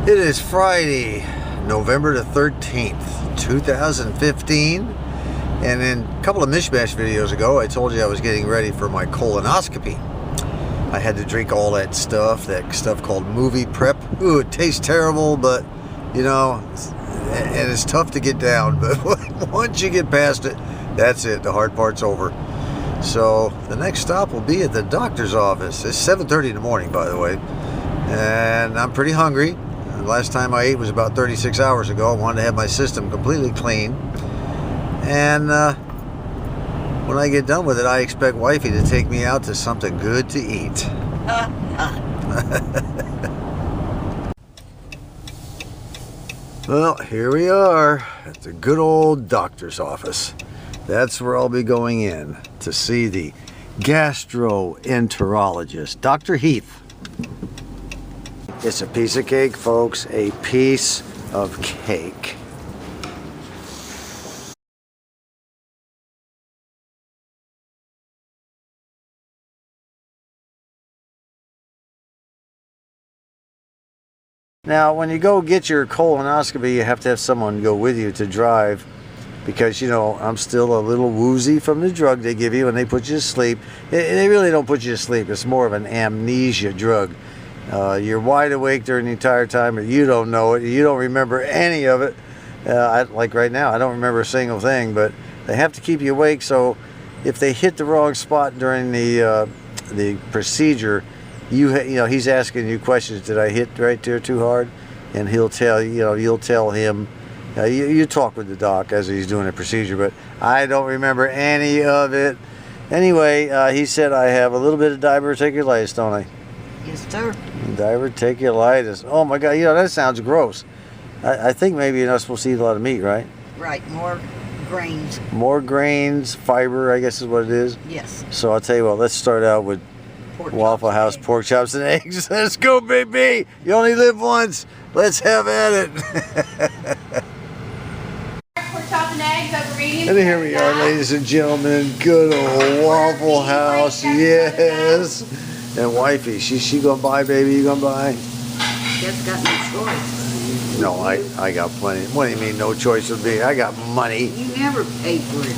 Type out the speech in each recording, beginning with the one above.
It is Friday, November the 13th, 2015, and in a couple of Mish-Mash videos ago, I told you I was getting ready for my colonoscopy. I had to drink all that stuff called movie prep. Ooh, it tastes terrible, but, you know, and it's tough to get down, but once you get past it, that's it, the hard part's over. So, the next stop will be at the doctor's office. It's 7:30 in the morning, by the way, and I'm pretty hungry. The last time I ate was about 36 hours ago. I wanted to have my system completely clean. And when I get done with it, I expect wifey to take me out to something good to eat. Well, here we are at the good old doctor's office. That's where I'll be going in to see the gastroenterologist, Dr. Heath. It's a piece of cake, folks, a piece of cake. Now, when you go get your colonoscopy, you have to have someone go with you to drive because, you know, I'm still a little woozy from the drug they give you when they put you to sleep. They really don't put you to sleep. It's more of an amnesia drug. You're wide awake during the entire time, but you don't know it. You don't remember any of it. Like right now, I don't remember a single thing, but they have to keep you awake. So if they hit the wrong spot during the procedure, you know, he's asking you questions. Did I hit right there too hard? And he'll tell you, you'll tell him. You talk with the doc as he's doing the procedure, but I don't remember any of it. Anyway, he said I have a little bit of diverticulitis, don't I? Yes, sir. Diverticulitis. Oh my God, you know, that sounds gross. I think maybe you're not supposed to eat a lot of meat, right? Right, more grains. More grains, fiber, I guess is what it is. Yes. So I'll tell you what, let's start out with Waffle House pork chops and eggs. Let's go, baby. You only live once. Let's have at it. Pork chop and eggs over medium. And here we are, ladies and gentlemen. Good old Waffle House. Yes. And wifey, she gonna buy, baby? You gonna buy? Just got no choice. No, I got plenty. What do you mean no choice would be? I got money. You never pay for it.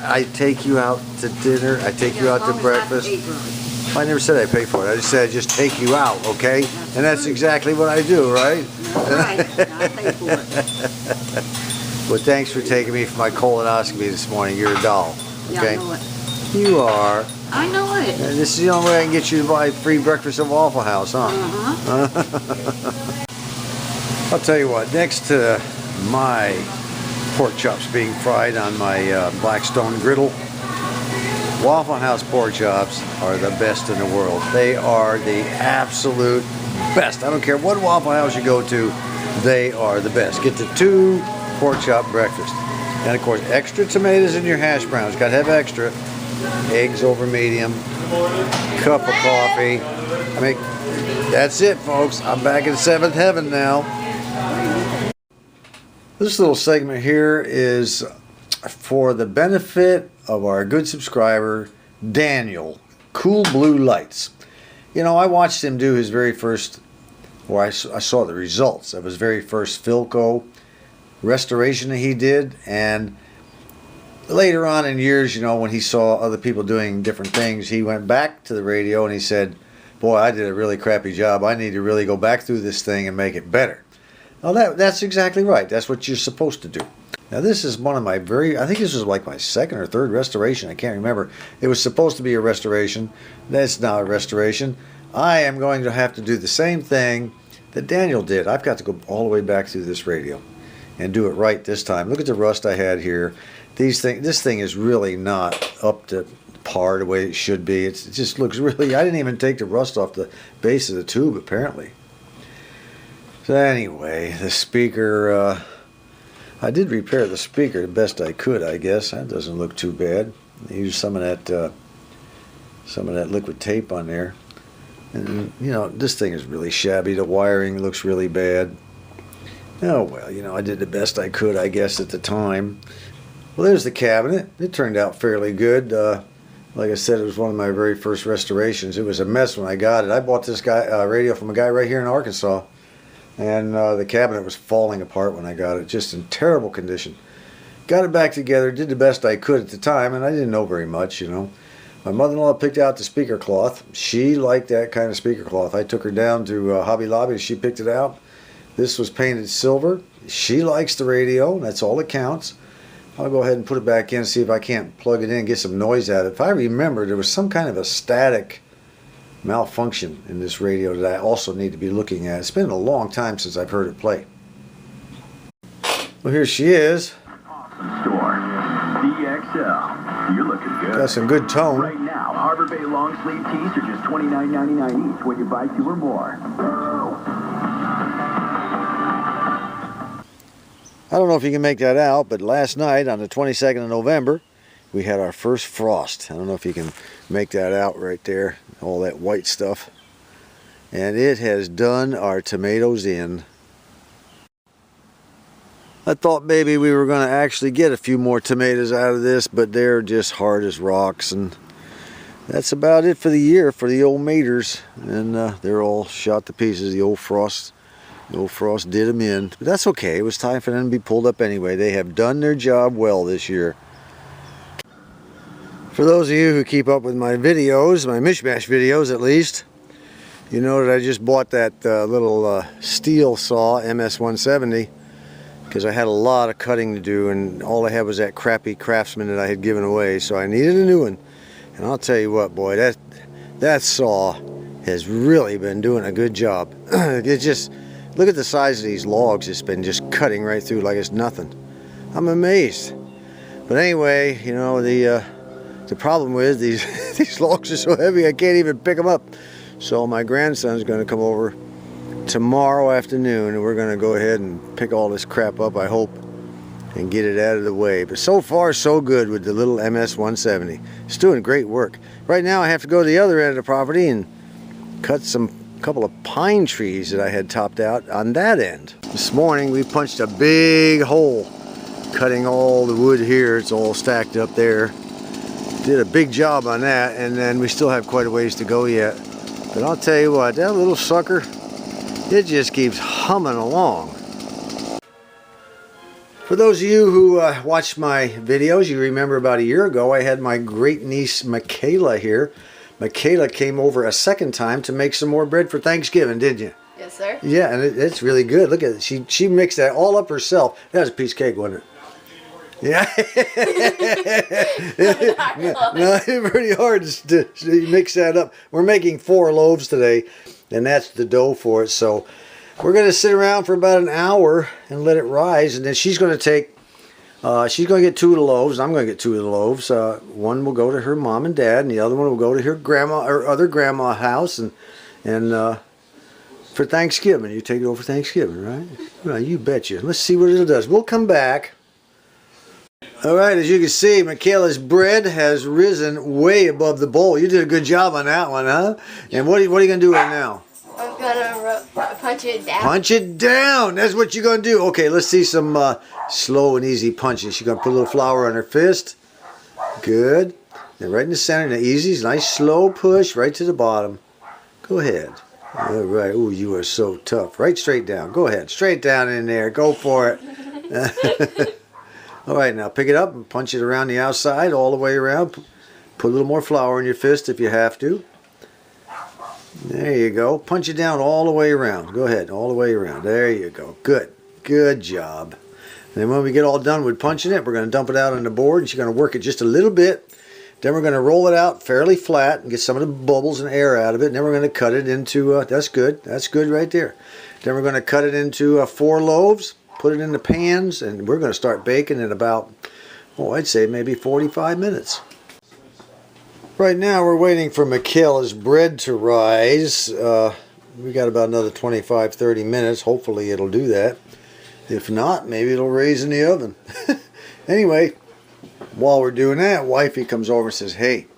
I take you out to dinner. I take you out to breakfast. I never said I pay for it. I just said I just take you out, okay? And that's exactly what I do, right? All right, I pay for it. Well, thanks for taking me for my colonoscopy this morning. You're a doll, okay? Yeah, I know it. You are. I know it. And this is the only way I can get you to buy free breakfast at Waffle House, huh? I'll tell you what, next to my pork chops being fried on my Blackstone griddle, Waffle House pork chops are the best in the world. They are the absolute best. I don't care what Waffle House you go to, they are the best. Get the 2 pork chop breakfast. And of course, extra tomatoes in your hash browns. Gotta have extra. Eggs over medium. Cup of coffee. I mean, that's it, folks. I'm back in 7th heaven now. This little segment here is for the benefit of our good subscriber, Daniel, Cool Blue Lights. You know, I watched him do his very first, or I saw the results of his very first Philco restoration that he did, and later on in years, you know, when he saw other people doing different things, he went back to the radio and he said, boy, I did a really crappy job. I need to really go back through this thing and make it better. Well, that's exactly right. That's what you're supposed to do. Now, this is one of my I think this was like my 2nd or 3rd restoration. I can't remember. It was supposed to be a restoration. That's not a restoration. I am going to have to do the same thing that Daniel did. I've got to go all the way back through this radio and do it right this time. Look at the rust I had here. This thing is really not up to par the way it should be. It just looks really, I didn't even take the rust off the base of the tube, apparently. So anyway, the speaker, I did repair the speaker the best I could, I guess. That doesn't look too bad. I used some of that liquid tape on there. And, you know, this thing is really shabby. The wiring looks really bad. Oh, well, you know, I did the best I could, I guess, at the time. Well, there's the cabinet. It turned out fairly good. Like I said, it was one of my very first restorations. It was a mess when I got it. I bought this radio from a guy right here in Arkansas. And the cabinet was falling apart when I got it, just in terrible condition. Got it back together, did the best I could at the time, and I didn't know very much, you know. My mother-in-law picked out the speaker cloth. She liked that kind of speaker cloth. I took her down to Hobby Lobby, she picked it out. This was painted silver. She likes the radio, that's all that counts. I'll go ahead and put it back in, see if I can't plug it in and get some noise out of it. If I remember, there was some kind of a static malfunction in this radio that I also need to be looking at. It's been a long time since I've heard it play. Well, here she is. Store. DXL. You're looking good. Got some good tone. Right now, Harbor Bay long sleeve tees are just $29.99 each when you buy 2 or more. I don't know if you can make that out, but last night on the 22nd of November, we had our first frost. I don't know if you can make that out right there, all that white stuff. And it has done our tomatoes in. I thought maybe we were going to actually get a few more tomatoes out of this, but they're just hard as rocks. And that's about it for the year for the old maters. And they're all shot to pieces, the old frost. The old frost did them in, but that's okay. It was time for them to be pulled up anyway. They have done their job well this year. For those of you who keep up with my videos, my Mish-Mash videos at least, you know that I just bought that little steel saw, MS-170, because I had a lot of cutting to do, and all I had was that crappy Craftsman that I had given away, so I needed a new one. And I'll tell you what, boy, that saw has really been doing a good job. It just... Look at the size of these logs. It's been just cutting right through like it's nothing. I'm amazed. But anyway, you know, the problem with these logs are so heavy I can't even pick them up. So my grandson's going to come over tomorrow afternoon, and we're going to go ahead and pick all this crap up, I hope, and get it out of the way. But so far, so good with the little MS-170. It's doing great work. Right now, I have to go to the other end of the property and cut couple of pine trees that I had topped out on that end. This morning we punched a big hole, cutting all the wood here. It's all stacked up there. Did a big job on that, and then we still have quite a ways to go yet. But I'll tell you what, that little sucker, it just keeps humming along. For those of you who watched my videos, you remember about a year ago I had my great niece Michaela here. Michaela came over a second time to make some more bread for Thanksgiving, didn't you? Yes, sir. Yeah, and it's really good. Look at it. She mixed that all up herself. That was a piece of cake, wasn't it? Yeah. No, it's pretty hard to mix that up. We're making 4 loaves today, and that's the dough for it. So we're going to sit around for about an hour and let it rise, and then she's going to take... she's going to get 2 of the loaves. I'm going to get 2 of the loaves. One will go to her mom and dad, and the other one will go to her grandma or other grandma house, and for Thanksgiving. You take it over for Thanksgiving, right? Well, you betcha. Let's see what it does. We'll come back. All right, as you can see, Michaela's bread has risen way above the bowl. You did a good job on that one, huh? And what are you going to do right now? I'm gonna punch it down. Punch it down. That's what you're going to do. Okay, let's see some slow and easy punches. She's going to put a little flour on her fist. Good. And right in the center. Now, easy. Nice slow push right to the bottom. Go ahead. All right. Ooh, you are so tough. Right straight down. Go ahead. Straight down in there. Go for it. All right. Now, pick it up and punch it around the outside all the way around. Put a little more flour in your fist if you have to. There you go. Punch it down all the way around. Go ahead, all the way around. There you go. Good. Good job. And then when we get all done with punching it, we're going to dump it out on the board, and she's going to work it just a little bit. Then we're going to roll it out fairly flat and get some of the bubbles and air out of it. And then we're going to cut it into, that's good. That's good right there. Then we're going to cut it into 4 loaves, put it in the pans, and we're going to start baking in about, I'd say maybe 45 minutes. Right now we're waiting for Michaela's bread to rise. We got about another 25-30 minutes. Hopefully it'll do that. If not, maybe it'll raise in the oven. Anyway, while we're doing that, wifey comes over and says, hey,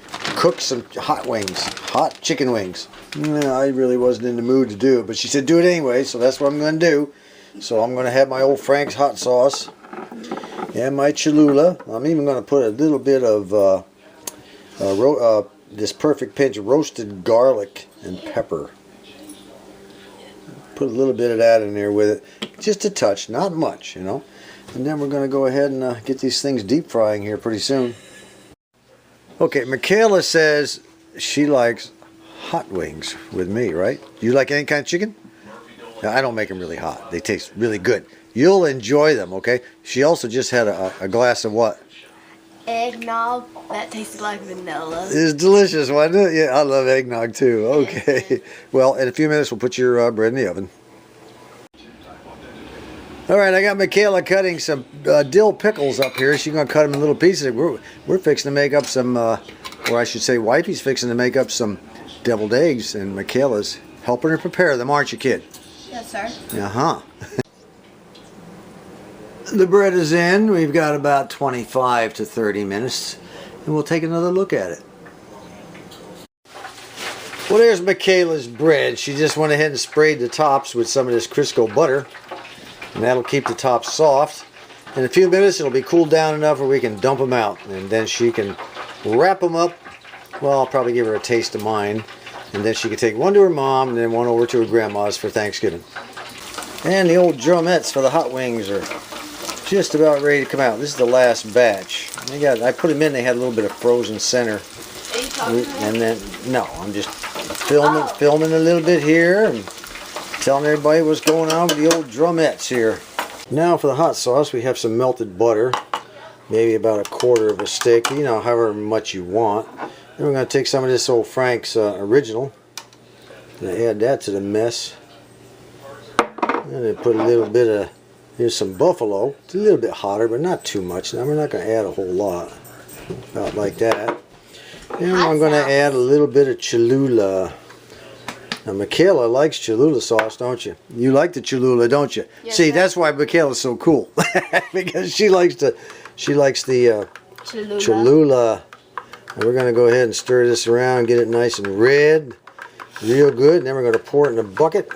cook some hot wings, hot chicken wings. No, I really wasn't in the mood to do it, but she said do it anyway, so that's what I'm going to do. So I'm going to have my old Frank's hot sauce and my Cholula. I'm even going to put a little bit of this perfect pinch of roasted garlic and pepper. Put a little bit of that in there with it. Just a touch, not much, you know. And then we're going to go ahead and get these things deep frying here pretty soon. Okay, Michaela says she likes hot wings with me, right? You like any kind of chicken? Now, I don't make them really hot. They taste really good. You'll enjoy them, okay? She also just had a glass of what? Eggnog that tasted like vanilla. It's delicious, wasn't it? Yeah, I love eggnog too. Okay. Well, in a few minutes we'll put your bread in the oven. All right, I got Michaela cutting some dill pickles up here. She's going to cut them in little pieces. We're fixing to make up some, or I should say wifey's fixing to make up some deviled eggs, and Michaela's helping her prepare them, aren't you, kid? Yes, sir. Uh-huh. The bread is in. We've got about 25 to 30 minutes, and we'll take another look at it. Well, there's Michaela's bread. She just went ahead and sprayed the tops with some of this Crisco butter, and that'll keep the tops soft. In a few minutes, it'll be cooled down enough where we can dump them out, and then she can wrap them up. Well, I'll probably give her a taste of mine, and then she can take one to her mom and then one over to her grandma's for Thanksgiving. And the old drumettes for the hot wings are just about ready to come out. This is the last batch. I put them in. They had a little bit of frozen center. Are you talking to And then no, I'm just filming a little bit here and telling everybody what's going on with the old drumettes here. Now for the hot sauce, we have some melted butter, maybe about a quarter of a stick, you know, however much you want. Then we're going to take some of this old Frank's original and add that to the mess. And then put a little bit of, here's some buffalo. It's a little bit hotter, but not too much. Now we're not going to add a whole lot, about like that. And I'm going to add a little bit of Cholula. Now Michaela likes Cholula sauce, don't you? You like the Cholula, don't you? Yes, See, sir. that's why Michaela's so cool, because she likes the Cholula. And we're going to go ahead and stir this around and get it nice and red, real good. And then we're going to pour it in a bucket.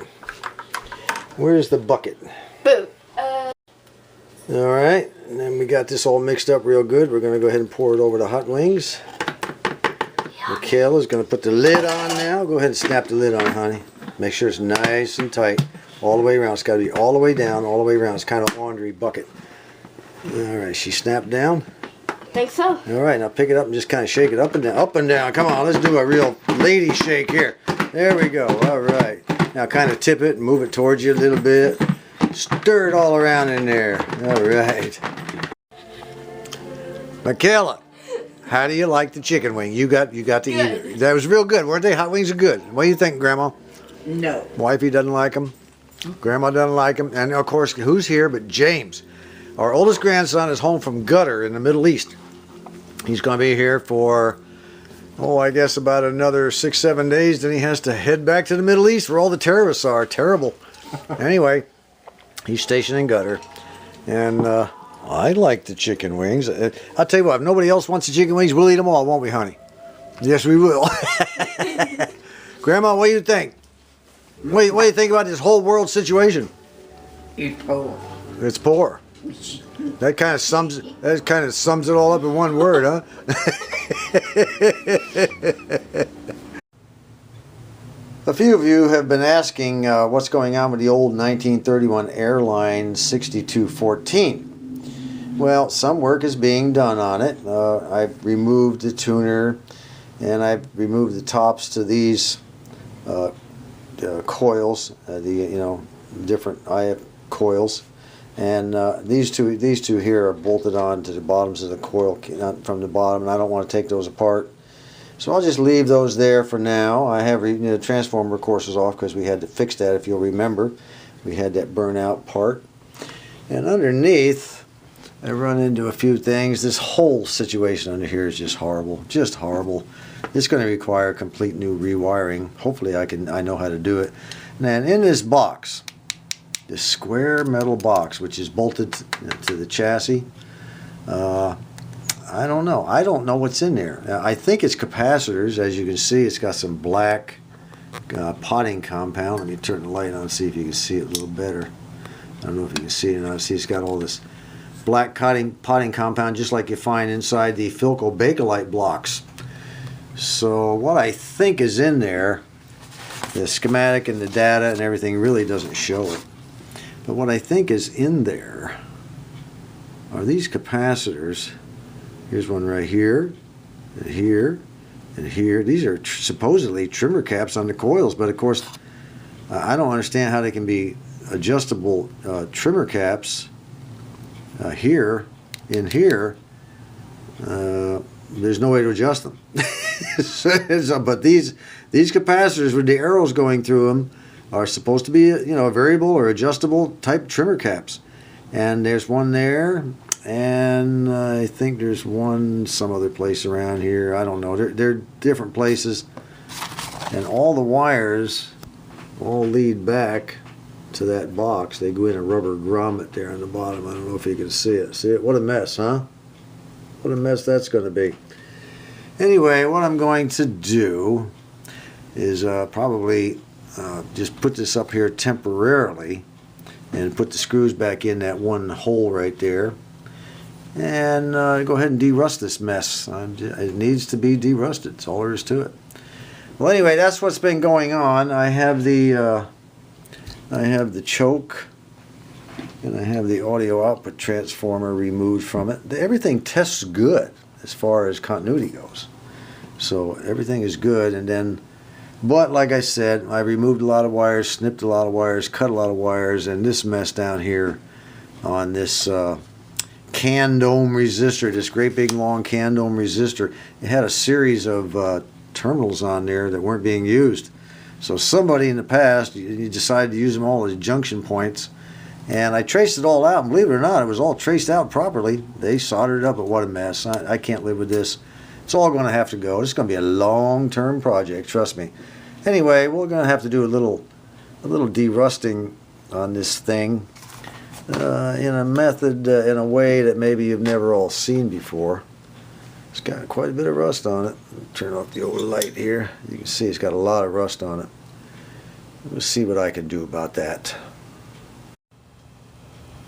Where's the bucket? Boo. All right, and then we got this all mixed up real good. We're going to go ahead and pour it over the hot wings. Michaela's going to put the lid on now. Go ahead and snap the lid on, honey. Make sure it's nice and tight all the way around. It's got to be all the way down, all the way around. It's kind of a laundry bucket. All right, she snapped down. Think so. All right, now pick it up and just kind of shake it up and down. Up and down. Come on, let's do a real lady shake here. There we go. All right. Now kind of tip it and move it towards you a little bit. Stir it all around in there. All right. Michaela, how do you like the chicken wing? You got to eat it. That was real good, weren't they? Hot wings are good. What do you think, Grandma? No. Wifey doesn't like them. Grandma doesn't like them. And of course, who's here but James? Our oldest grandson is home from Qatar in the Middle East. He's going to be here for, I guess about another 6-7 days. Then he has to head back to the Middle East where all the terrorists are. Terrible. Anyway, he's stationed in Qatar. And I like the chicken wings. I'll tell you what, if nobody else wants the chicken wings, we'll eat them all, won't we, honey? Yes, we will. Grandma, what do you think? What do you think about this whole world situation? It's poor. It's poor. That kind of sums it all up in one word, huh? A few of you have been asking what's going on with the old 1931 Airline 6214. Well, some work is being done on it. I've removed the tuner, and I've removed the tops to these coils, different IF coils. And these two here are bolted on to the bottoms of the coil from the bottom, and I don't want to take those apart. So I'll just leave those there for now. I have the transformer, of course, is off because we had to fix that, if you'll remember. We had that burnout part. And underneath, I run into a few things. This whole situation under here is just horrible. Just horrible. It's going to require complete new rewiring. Hopefully I know how to do it. And then in this box, this square metal box, which is bolted to the chassis, I don't know. I don't know what's in there. I think it's capacitors. As you can see, it's got some black potting compound. Let me turn the light on and see if you can see it a little better. I don't know if you can see it or not. See, it's got all this black potting compound, just like you find inside the Philco Bakelite blocks. So what I think is in there the schematic and the data and everything really doesn't show it. But what I think is in there are these capacitors. Here's one right here, and here, and here. These are supposedly trimmer caps on the coils, but of course I don't understand how they can be adjustable trimmer caps here, in here. There's no way to adjust them. But these capacitors with the arrows going through them are supposed to be, a variable or adjustable type trimmer caps. And there's one there, and I think there's one some other place around here. I don't know. They're different places, and all the wires all lead back to that box. They go in a rubber grommet there on the bottom. I don't know if you can see it. See it? What a mess, huh? What a mess that's going to be. Anyway, what I'm going to do is probably just put this up here temporarily and put the screws back in that one hole right there, and go ahead and derust this mess. It needs to be derusted. That's all there is to it. Well, anyway, that's what's been going on. I have the choke, and I have the audio output transformer removed from it. Everything tests good as far as continuity goes, so everything is good. And then, but like I said, I removed a lot of wires, snipped a lot of wires, cut a lot of wires, and this mess down here on this can dome resistor, this great big long can dome resistor, it had a series of terminals on there that weren't being used. So somebody in the past, you decided to use them all as junction points, and I traced it all out, and believe it or not, it was all traced out properly. They soldered it up, but what a mess. I can't live with this. It's all going to have to go. It's going to be a long-term project, trust me. Anyway, we're going to have to do a little derusting on this thing in a method, in a way that maybe you've never all seen before. It's got quite a bit of rust on it. Turn off the old light here. You can see it's got a lot of rust on it. Let's see what I can do about that.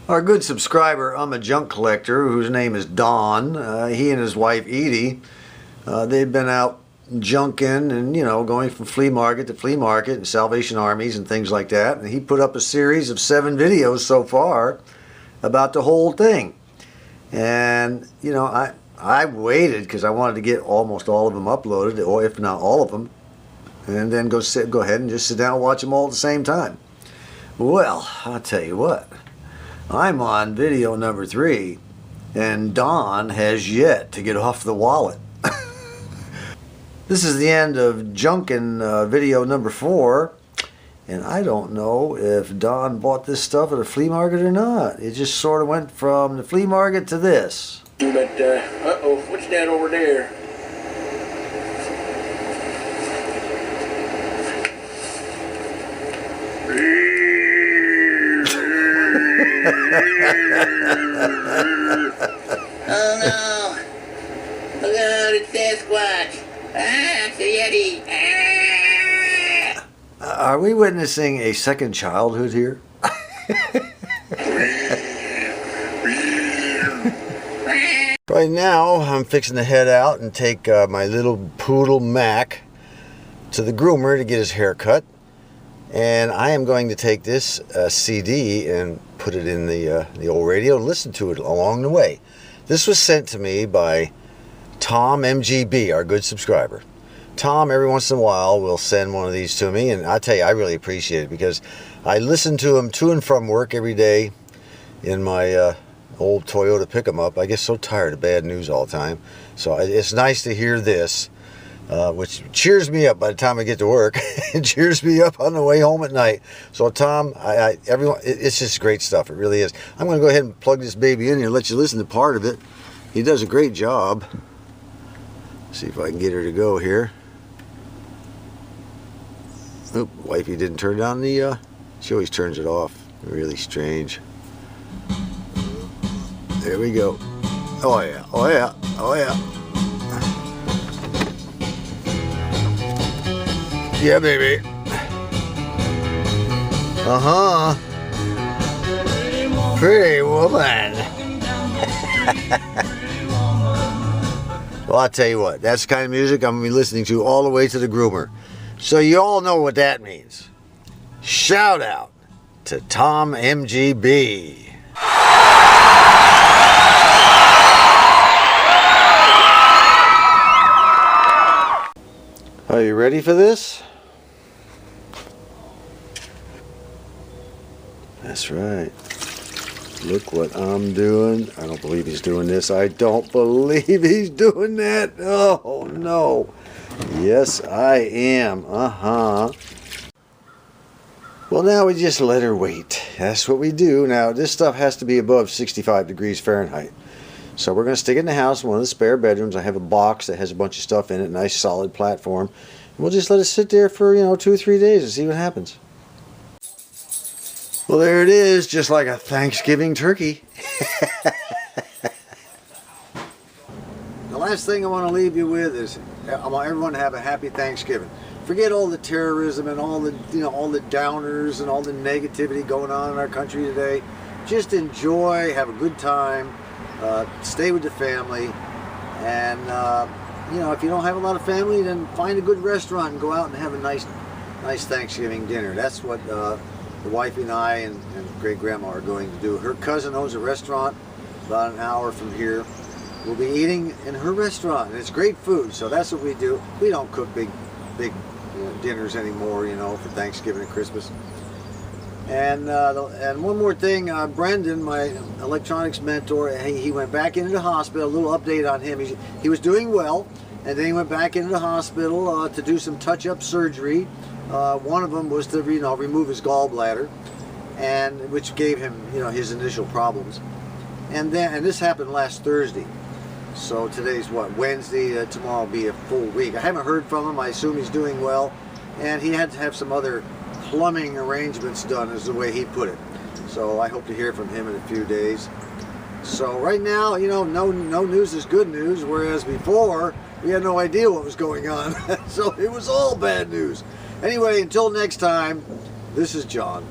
Our good subscriber, I'm a junk collector, whose name is Don. He and his wife Edie, they've been out junking and, going from flea market to flea market and Salvation Armies and things like that. And he put up a series of 7 videos so far about the whole thing. And, I waited because I wanted to get almost all of them uploaded, or if not all of them, and then go ahead and just sit down and watch them all at the same time. Well, I'll tell you what, I'm on video number 3, and Don has yet to get off the wallet. This is the end of junkin' video number 4, and I don't know if Don bought this stuff at a flea market or not. It just sort of went from the flea market to this. But, uh-oh, what's that over there? Oh no! Look out, it's Sasquatch! Ah, it's a Yeti! Ah! Are we witnessing a second childhood here? Right now, I'm fixing to head out and take my little poodle Mac to the groomer to get his hair cut. And I am going to take this CD and put it in the old radio and listen to it along the way. This was sent to me by Tom MGB, our good subscriber. Tom, every once in a while, will send one of these to me, and I tell you, I really appreciate it because I listen to him to and from work every day in my old Toyota pick-em-up. I get so tired of bad news all the time, so it's nice to hear this, which cheers me up by the time I get to work. It cheers me up on the way home at night. So Tom, everyone, it's just great stuff. It really is. I'm going to go ahead and plug this baby in here and let you listen to part of it. He does a great job. See if I can get her to go here. Oop, wifey didn't turn down the, she always turns it off. Really strange. There we go. Oh yeah, oh yeah, oh yeah. Yeah, baby. Uh-huh. Pretty woman. Well, I'll tell you what, that's the kind of music I'm going to be listening to all the way to the groomer. So you all know what that means. Shout out to Tom MGB. Are you ready for this? That's right. Look what I'm doing. I don't believe he's doing this. I don't believe he's doing that. Oh, no. Yes, I am. Well, now we just let her wait. That's what we do. Now, this stuff has to be above 65 degrees Fahrenheit. So we're going to stick it in the house, in one of the spare bedrooms. I have a box that has a bunch of stuff in it, a nice solid platform. And we'll just let it sit there for, 2 or 3 days and see what happens. Well, there it is, just like a Thanksgiving turkey. The last thing I want to leave you with is I want everyone to have a happy Thanksgiving. Forget all the terrorism and all the all the downers and all the negativity going on in our country today. Just enjoy, have a good time, stay with the family, and if you don't have a lot of family, then find a good restaurant and go out and have a nice Thanksgiving dinner. That's what the wife and I and great grandma are going to do. Her cousin owns a restaurant about an hour from here. We'll be eating in her restaurant, and it's great food. So that's what we do. We don't cook big dinners anymore, for Thanksgiving and Christmas. And one more thing, Brendan, my electronics mentor, he went back into the hospital. A little update on him. He was doing well, and then he went back into the hospital to do some touch-up surgery. One of them was to remove his gallbladder, and which gave him his initial problems. And this happened last Thursday. So today's what, Wednesday? Tomorrow will be a full week. I haven't heard from him. I assume he's doing well, and he had to have some other plumbing arrangements done, is the way he put it. So I hope to hear from him in a few days. So right now, no news is good news, whereas before we had no idea what was going on. So it was all bad news. Anyway, until next time, this is John.